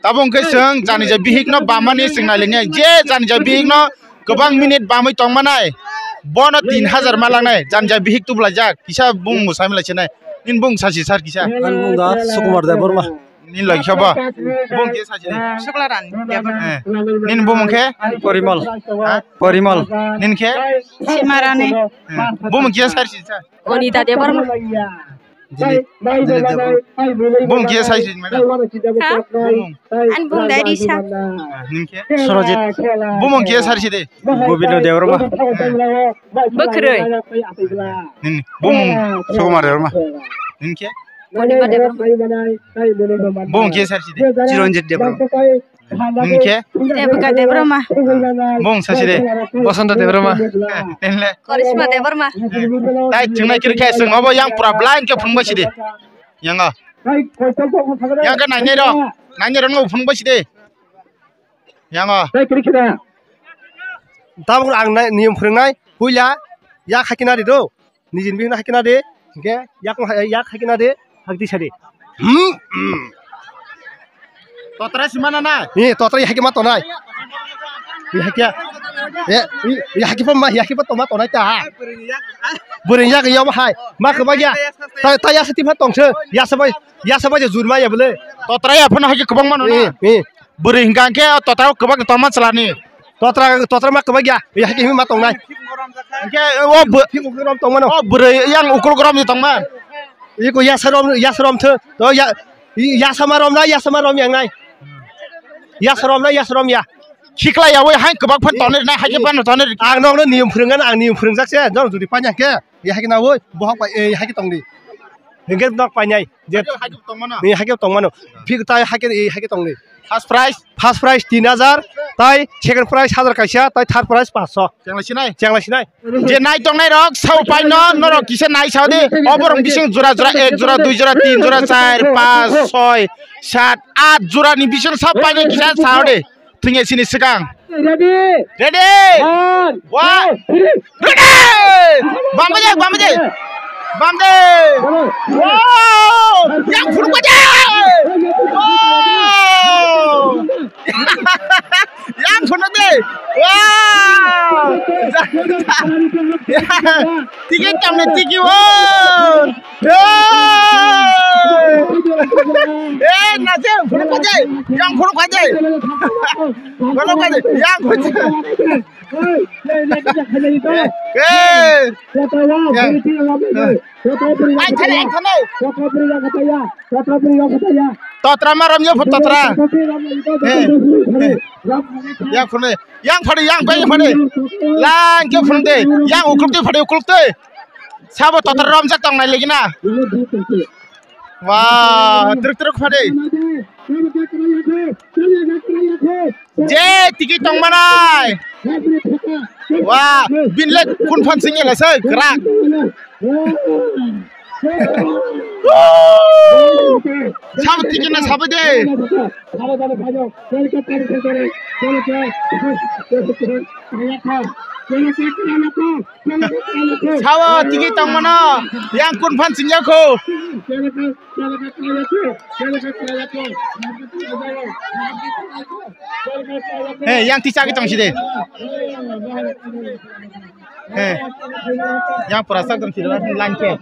tabung ke seng jani ja bihik no bamani sing na lengai je jani ja bihik no gobang minit bamai tong manai bono 3000 malangnai jani ja bihik tu blajak kisa bung musai mela chenai nin bung saji sar kisa bung da Sukumar Deborma nin lagi siapa bung ke saji Suklaran nin bung ke Porimal nin ke Simarane bung ke sar sisa Onita Deborma bung ke saji madam An bung dari sa nin ke Surajit bung ke sar side Gobindo Deborma Bekroi nin bung Sukumar Deborma nin ke Onita Deborma bung ke sar side Chironjit Deborma nin ke Debuka Deborma bung saside Basanta Deborma nin le Karisma Deborma tai tunai kiri kai seng obo yang pura blind ke phungba side yang a yang ka nanya ro ngo phungba side yang a tabung ang niyam phrengnai huila yak hakina de do nijin bihna hakina de ke yak hakina de hakdi sade totra simana na ni totra hakima tonai hakia hakima toma tonai ta buring yak yaw hai ma khaba ya ta ya sati pha tongse ya sabai je jurma ya bole totra ya phana hagi kebang mano na buri hingkang ke totra kebang toma chalani totra ma khaba ya haki ma tongnai ke o phingrom tongmano o buri yang ukul gorom ni tongma iko yasarom the to yasamarom yang nai yasarom ya khikla ya wei hai kebang phan tonir na hagi pan tonir ang nong no niyam phrengan ang niyam phrengjak se nong judi panya ke ya haki na woi bohak pa haki tongdi hingke nok panyai je hagi tongmana ni haki tongmano phik tai haki tongdi first prize 3000 tai second prize 1000 kaisa tai third prize 500 chengla sinai je nai tongnai rok sau pai no noro kise nai saudi oborong bising jura 1 jura 2 jura 3 jura 4 5 6 7 8 jura ni bising sab pai ni kisa saudi thingye sini sikang ready 1 ready bamde wow yang phuru baje wow yang phuru de wow tiki tamne tiki wo nache phuru baje yang phuru baje yang baje totra maram yo totra yang phune yang bai phane lang ke phunde yang ukulte sabo totra ram jak tong nai legina wah truk phade je tiki tong manai wah binle kun phan sing la sai krak sab tiki na sab de sawa tiki tong mana yang kun phan sing ya ko yang tica ke tong side yang perasak tong side lanke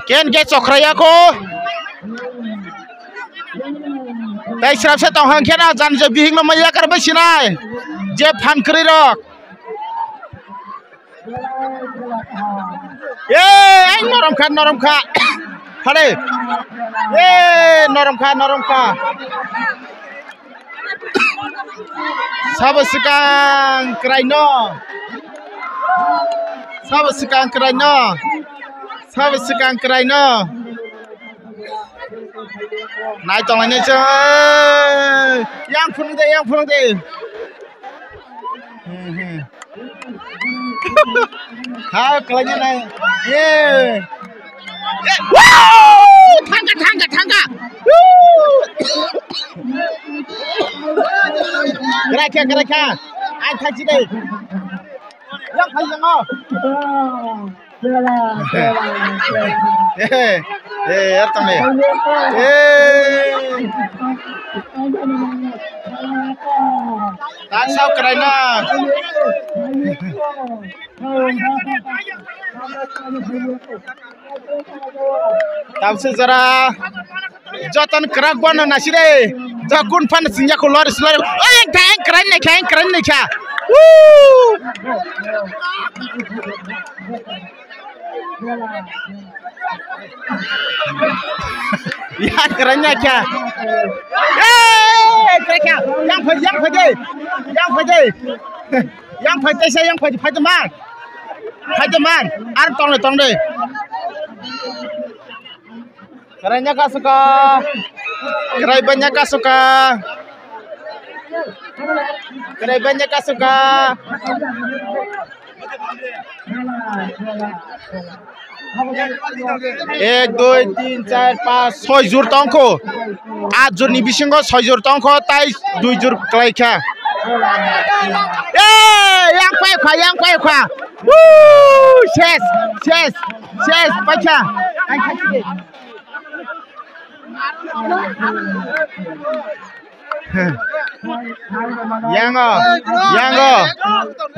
Ken get sokraya ko tai srap se tong hang khena jan je bihing no maya kar basinai je phan kri rok ai norom kha hade norom kha Sabasikang kraino nai tong ni che yang phung de ha kalanya nai wow thangga Gerak. Anh thay chi đây. Yang phải yang ngô. Ở trong này. Tại sao cái này nó? Tao sẽ ra Jotan kerak buana nasi deh. Jakun pan sinja keluar. Keren nih kah. Ya kerennya kah. Keren. Yang pergi saya yang pergi teman. Ar tong deh. Kerennya kah suka. Keraibannya kah suka. एक दो तीन चार पाँच छय जुर तंखो 8 जुरनि बिसिङाव 6 जुर तंखो ताइ 2 जुर क्लाइखा yang पाइखा ses पाइखा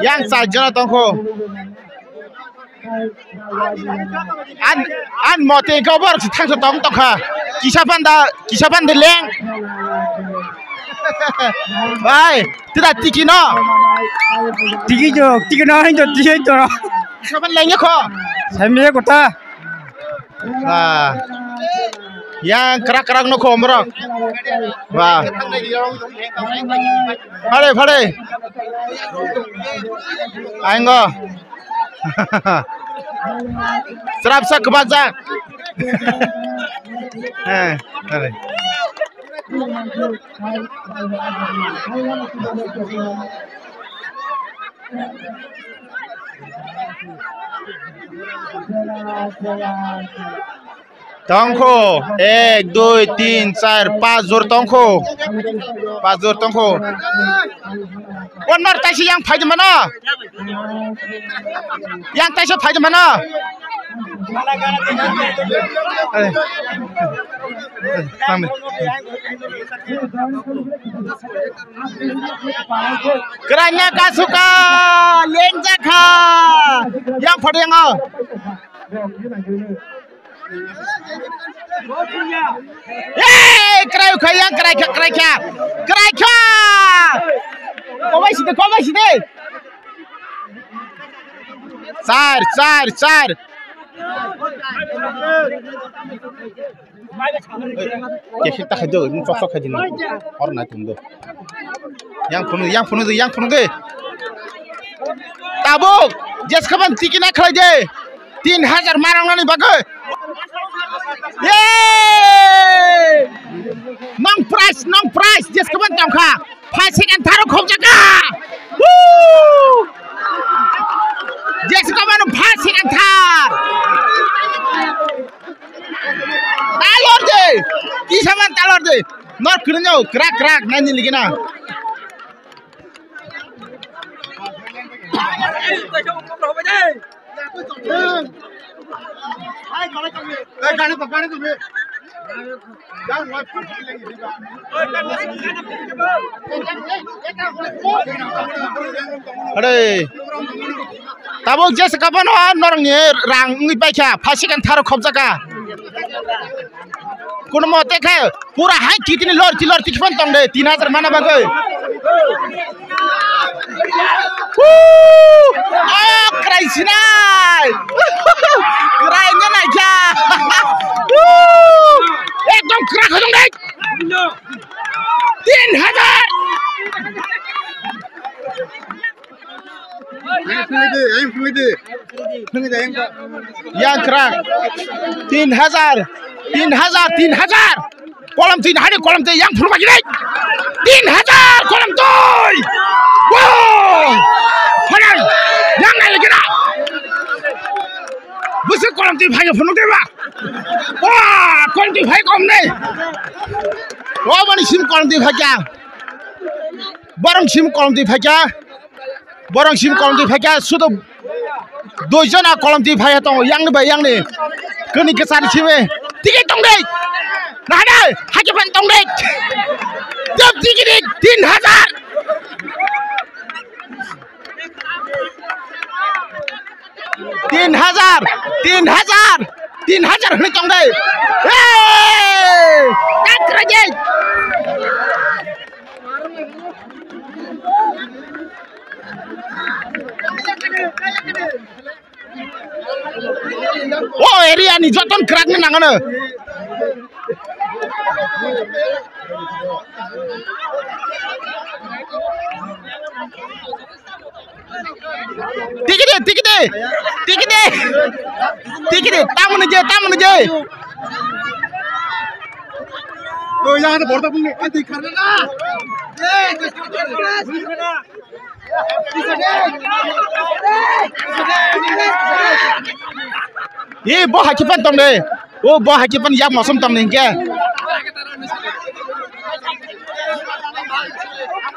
yang saja tongko an mote gobar thang tong tokha kisapan de leng bhai tidak tiki no hinjo kisapan lengnya kok sampe kota yang kerak no komrok wah phale ainggo serap sak kebajak tongko 1 2 3 4 5 jur tongko 5 jur tongko One taisi yang phai mana yang taisi phai mana kerana kau suka lenja kah yang phai yang kerai kau sini sar kita khaju ini sok khaju orang nanti itu yang penuh tabuk jas kapan tikin nak kerja 3000 marang nani bagai nong price jas kapan tangka pasikan taruh kau jaga jas kapan pasikan tar talor deh kisaman talor deh nor kerja kerak nani lagi na tabuk jas kapan norangnya rang baca pasikan taruh kau jaga kuno mote kah pura hai kitini lor tikpan tong deh 3000 mana bagai kerai sinai kerainya naja dong kerak dong deh 3000 yang kerak 3000 kolam 3 yang puluh lagi deh 3000 kolam toy wow hanan yang lagi na bukan kolam 3 yang penuh deh wah kolam 3 kom deh wah mana sim kolam 3 aja borongsim kolomti phaika borongsim kolomti phaika sudo doijona kolomti phaya tong yang ni keni kesan sime tiket tong dei nada hakipan tong dei jam tiket 3000 hne tong dei tak kerja oh area ni joton kerak ni nangana tiket tamun je oh yang ada borda bunge ati karna na ye bo hakipan tong de oh bo hakipan yak mosam tong ning ke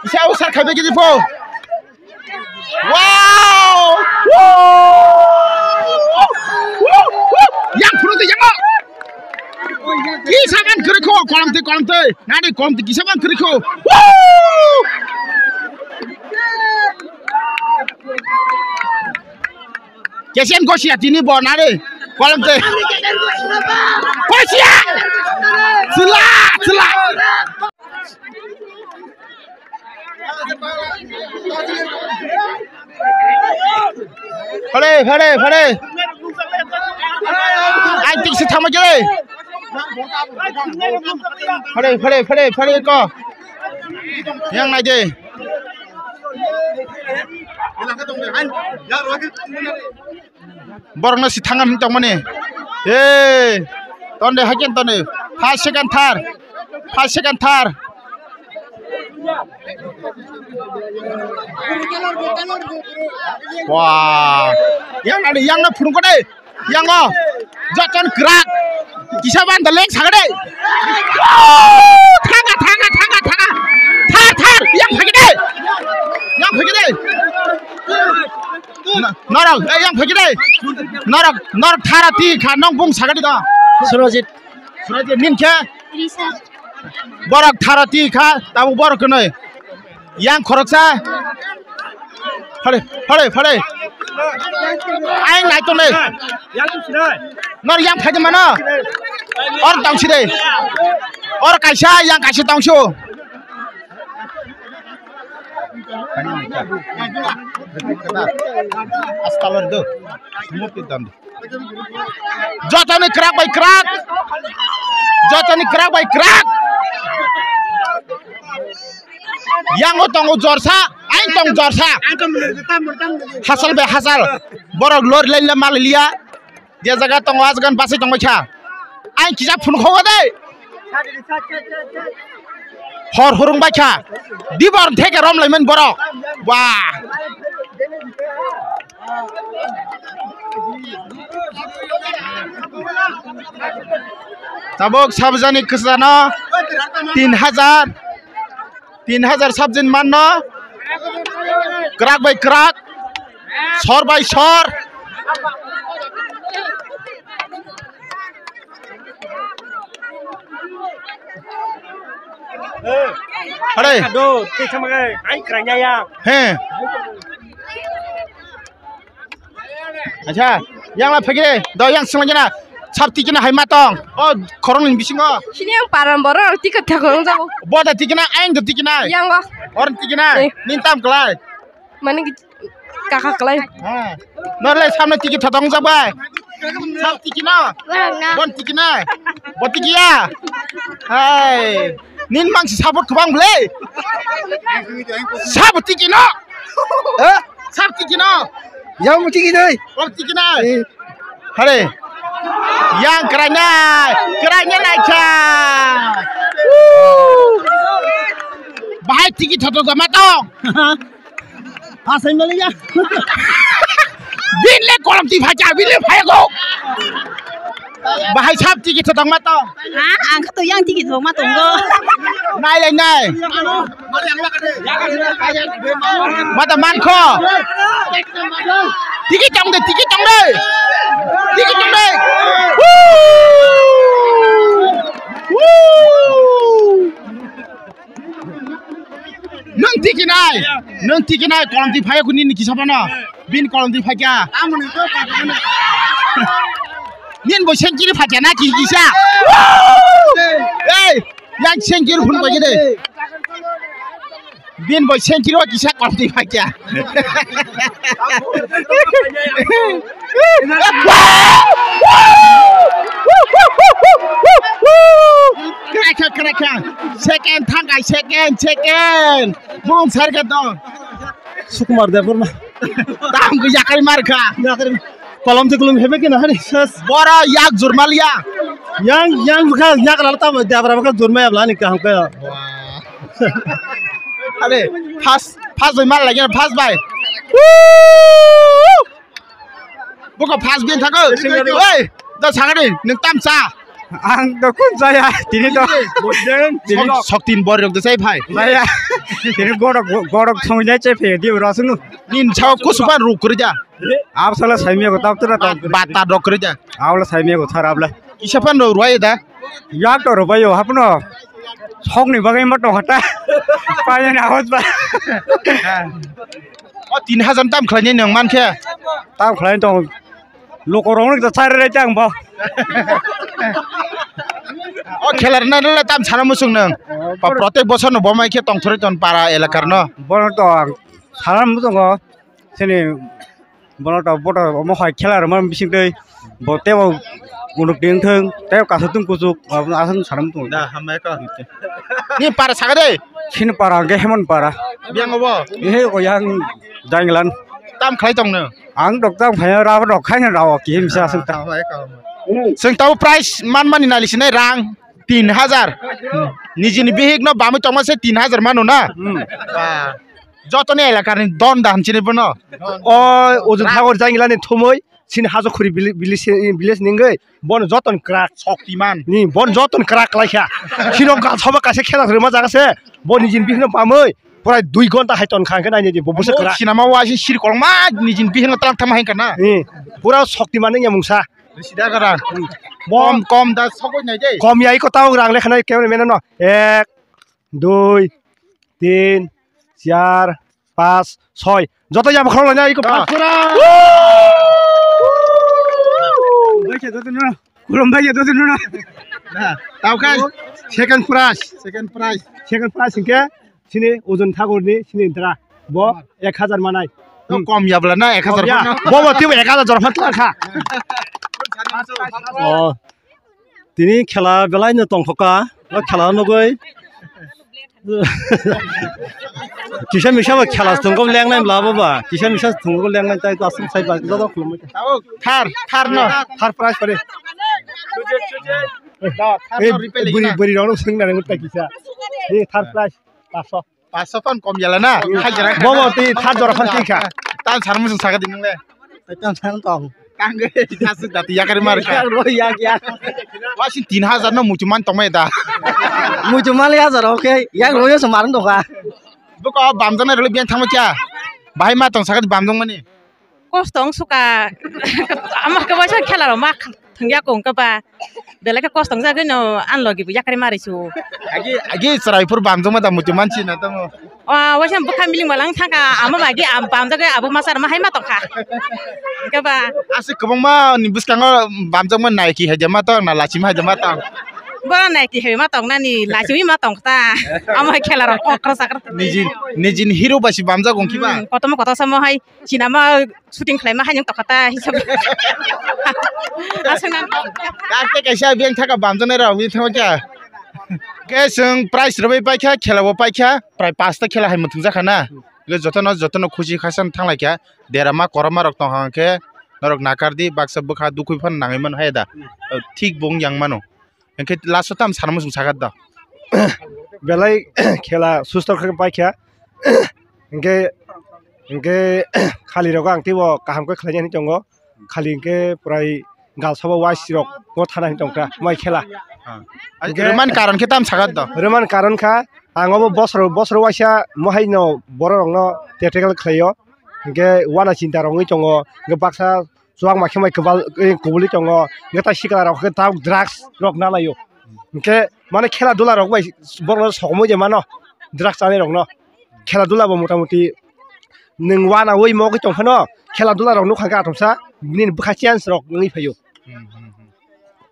isa usar khabe ki fo wow yang puru de yang kisaban kriko kolamte nani kolamte kisaban kriko kesian gosia tini bonare kolamte gosia sela phare anh tik se thama jale phare ko yang nai je borong na si thangan tong mane tonde haken tonde 5 second thar wah yang na phurung ko dei yang o joton krak kisaban dalek sagade thanga thar yang phagi dei norok yang phagi dei norok tharati kha nong bung sagade da surajit min khe borak tharati kha tabu borok noi yang khoroksa phare ai nai to nei nor yang phagi mana or tangsi dei or kaisa yang kaisa tangsu astalor do muti dan jotani krak yang otong jorsa ain tong jorsa hasal be hasal borok lor lein le mal liya dia jaga tong azgan pasi tong cha ain kija phun khoga dei hor hurung bacha dibor theke rom laimen borok wah tabok sabjani kesana 3000 sabjin manno krak by krak sor by sor अरे दो ठीक समझ गए आई कराया या हैं अच्छा yang la phege do yang semajana sab tikina hai matong o khorong ning bisingo sini yang param borong tiket thakong jago boda tikina aing do tikina yang go or tikina nintam klai mane kakak klai ha norle samne tiket thadong jabai sab tikina bon tikina botikia hai nin mangsi sabot kubang blei sabot tikina sab tikina yang mesti gini tikina hare yang keranya naika bahai tikit thoto jamato asal mana ya binle kolam ti bhaja binle bhago bahai sab tikit thoto mato ha ang tu yang tikit thong ma tong go nai lai nai Mata manko. Tiki trong đây. Nung tiki nai kolam di phaya kuni ni kisah mana? Bin kolam di phaya. Nin boy sengkiri phaya na kisah. Hey, yang sengkiri pun boy jadi. Bin boy sengkiri wa kisah kolam di phaya. Kena. Second tangkai second. Bung sarga dong. Sukumar Devur mah. Tam ke yakari marka. Kolam tu kolom hebe kena hari. Bora yak jurmalia. Yang bukan yak lalu tahu Devur bukan jurmaya belah ni kaham kaya. Ade, pas mal lagi pas bay. Bukan pas bien thago. Oi, dah sangat ni. Neng tam sa. Ang dokun saya tini to bodeng tini Soktin bor yok desai phai. saya tini gorok thongjai che phe di rasunu Nin chau kusupan ru kerja. आप साला साइमिया को तब तो Bata dok kerja. आवला साइमिया को थर आवला Isapan ro ruai da. याक तो रुपयो हपनो छौकनी बगै मटो हटा पायन आवाज बा Oh 3,000 tam khlanya nang man khe. ताव खलाइन तो लोकरong तो सारे रे चांग बा Oh khelar na la tam chana musung nang. Pa protek bosor no bomai khe tong thore ton para elakar no. बन तो सारा मुजंग सेनि बन तो बट म हाय खेलार म बिसिं दै बते मुलुग दें थों ते कासो तुम कुजुक आसन साराम तुं Da hamai ka. Ni para sagade. छिन पारा गे हेमन पारा Biang obo. ए को yang जांगलान Tam khlai tong no. आं डॉक्टर भाया राव डॉक खाइन राव की हिमसा संता Sing tahu price man ni nali sinai rang 3,000. Nijini bihik no bamu tong se 3,000 mano na. Wah. Joto ni elakar ni don dan chini bono. Oh, ujung thagor jangilan ni thomoi. Sini hajo khuri bilis ningai. Bon joton crack. Shoktiman. Ni bon joton crack laikya. Sino ka thoba ka se khela thre ma jaga se. Bon nijin bihno pamoi. Pura 2 gonta haiton khang ka nai ni bo se crack. Sinama wa si sir kolong ma nijin bihik no talang tama hingka na. Ni pura shoktiman ni mungsa. Sida karang. Kom da sokoi nai je. Kom yai ko tahu rang lekhanai cameraman no. 1 2 3 4 5 6 joto ya bkhong lanya iko pas pura. बैठे तो ना कुलम भाई तो ना Nah, tahu kan? Second prize. Second prize. Second prize hingke sini ujun thagor ni sini intera. Bo 1000 manai. To kom ya bela na 1,000 Ya. no. Bo bo tiba 1000 jorfan kha. Oh. Tini khela belai no tongthoka. Lo khela nogoi. Kishan misha ba khela tongom lengnai laba ba. Kishan misha tongom lengnai tai to asum sai ba jodo khulum. Tahu thar no. Third prize pare. Thar no repair lagi. Buri rong sing na ngut kisa. Ni third prize 500. 500 ton kom ya la na. Hajar. Bo bo ti third jorfan kha. Tan sarmu sung saga dinung le. तन सन तंग Kangge jasuk dati yakari mar ka. या या Wasin 3,000 no mucuman tomai da. मुझे माले या जरा ओके या रोयो समारन तो का Buko bamjana rele biang thangma cha. Bahai ma tong saga bamjong mani. Kostong suka amah ke basa khela ro mak thangya kong ka ba bela ka kostong ja gno an logi bu yakari mari chu Agi saraipur bamjong ma da mucuman chi na tong. wa wasam bu kamiling walang thangka ama bagi am pam ja ga abu masar ma hai ma tong kha ka ba Asik kebong ma nibus kango bamjong ma naiki hajama tong na lachim hajama tong. ba nai ki he ma tong na ni la chui ma tong ta ama khela ro kokra sakra Nijin hero basi bamja gongki ba. koto ma koto samo hai cinama shooting khlai ma hai nyang tokata hisab asana Kakek kaisa biang thaga bamjana ra wi thangma cha. Ke sung price robai paikha khelawo paikha prai 5 ta khela hai muthung ja khana. Ge jotono khushi khasan thanglai kya derama korama rok tong hangke norok nakardi baksa bukha dukui phan nangai man hai da. Thik bong yang mano. Enke lasotam sarmu sung sagat da. Belai khela sustor kha paikha. Inke khali roga angti bo kaham ko khlanya ni tongo. Khali inke prai गालसाबा वाइसरक गो थानाय दंखा माइ खेला मान कारण के ताम सागात द रोमान कारण खा आंगबो बसर वाइसा महायनो बररंनो टेक्निकल खलायो के वाना चिन्ता रंगै दङ के बाक्सा जुआं माखे माइ कबाल कबुलि दङ के ता सिकला रक ता ड्राग्स रक ना लायो के माने खेला दुला रक बाय बरनो सकमो जे मानो ड्राग्स जाने रक न खेला दुलाबो मोटामोटी नों वाना वइ मगै दंफानो खेला दुला रक नु खागा आथमसा बिनि बखा चान्स रक नङै फैयो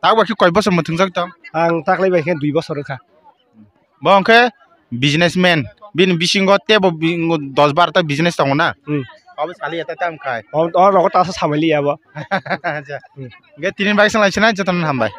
ताक बाखि कय बोसोर मोनथों जाक दं आं ताकलाय बाय 2 बोसोर खा बंके बिजनेसमैन बिन बिसिंगो तेबो 10-12 ता बिजनेस दङ ना अब साली eta tam khai और रक तासा सामैलि याबो अच्छा गे तिनिन बाइक संलायसना जतन हामबाय